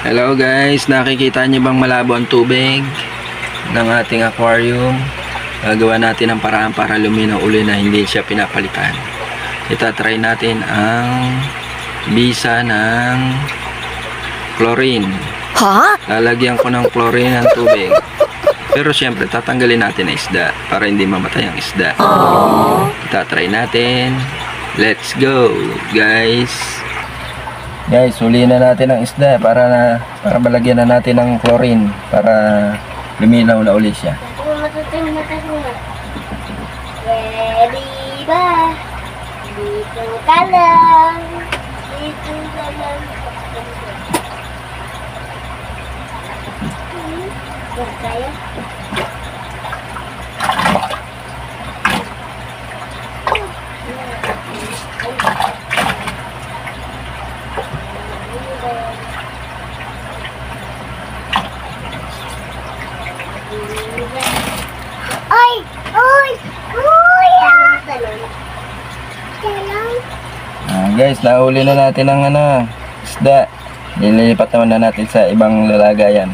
Hello guys, nakikita niyo bang malabo ang tubig ng ating aquarium? Gagawa natin ang paraan para luminaw uli na hindi siya pinapalitan. Itatry natin ang bisa ng chlorine. Lalagyan ko ng chlorine ang tubig. Pero syempre tatanggalin natin ang isda para hindi mamatay ang isda. Itatry natin. Let's go guys. Guys, huliin na natin ang isda para malagyan na natin ng chlorine para luminaw na uli siya. Ready ba? Dito ka lang. Dito ka lang. Huwag tayo. Ay! Ay! Kuya! Guys, nahuli na natin ang isda. Nililipat naman na natin sa ibang lalagayan.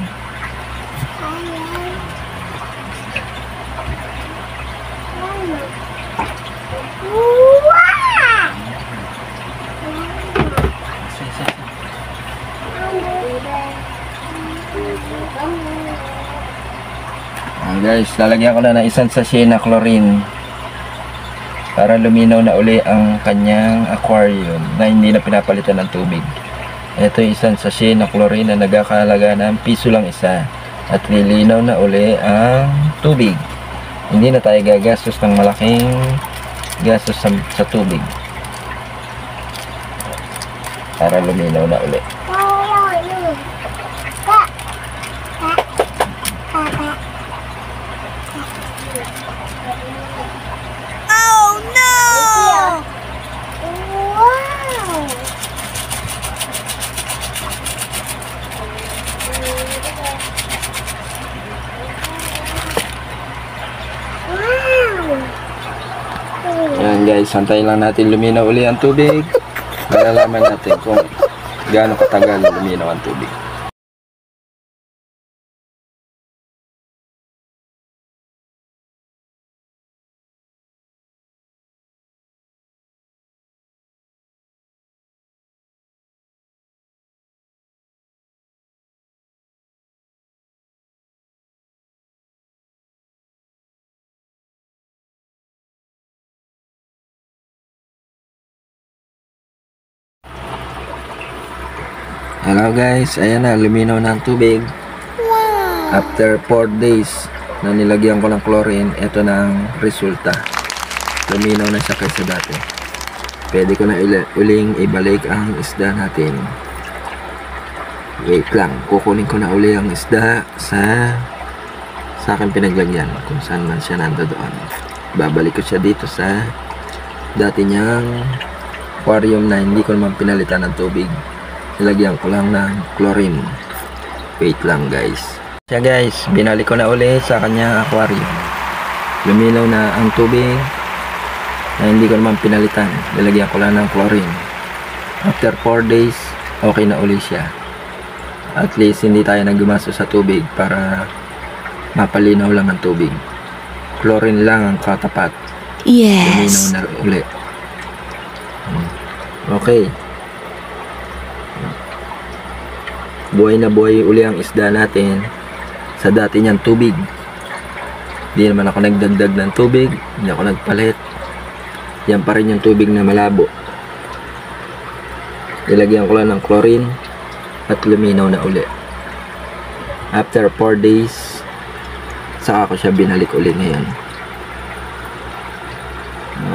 Guys, lalagyan ko na ng isang sachet na chlorine para luminaw na uli ang kanyang aquarium na hindi na pinapalitan ng tubig. Ito yung isang sachet na chlorine na nagkakahalaga ng piso lang isa at lilinaw na uli ang tubig. Hindi na tayo gagastos ng malaking gastos sa tubig para luminaw na uli. Yan guys, santayin lang natin luminaw uli ang tubig. Malalaman natin kung gaano katagal luminaw ang tubig. Hello guys, ayan na, luminaw na ang tubig. After 4 days na nilagyan ko ng chlorine, ito na ang resulta. Luminaw na siya kaysa dati. Pwede ko na uling ibalik ang isda natin. Wait lang, kukunin ko na uli ang isda sa aking pinaglagyan kung saan man siya nandoon. Babalik ko siya dito sa dati niyang aquarium na hindi ko naman pinalitan ng tubig. Nilagyan ko lang ng chlorine. Wait lang guys. Siya guys, binalik ko na uli sa kanyang aquarium. Luminaw na ang tubig na hindi ko naman pinalitan. Nilagyan ko lang ng chlorine. After 4 days, okay na uli siya. At least hindi tayo naggumasto sa tubig para mapalinaw lang ang tubig. Chlorine lang ang katapat. Yes. Luminaw na uli. Okay. Buhay na buhay uli ang isda natin sa dati niyang tubig. Hindi naman ako nagdagdag ng tubig, hindi ako nagpalit. Yan pa rin yung tubig na malabo. Ilagyan ko lang ng chlorine at luminaw na uli. After 4 days, saka ko siya binalik uli ngayon.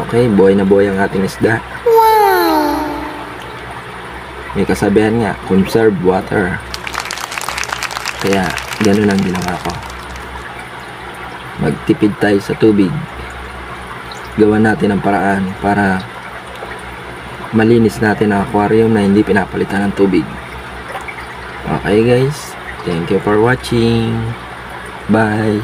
Okay, buhay na buhay ang ating isda. May kasabihan nga, conserve water. Kaya, ganun ang ginawa ko. Magtipid tayo sa tubig. Gawan natin ang paraan para malinis natin ang aquarium na hindi pinapalitan ng tubig. Okay guys, thank you for watching. Bye.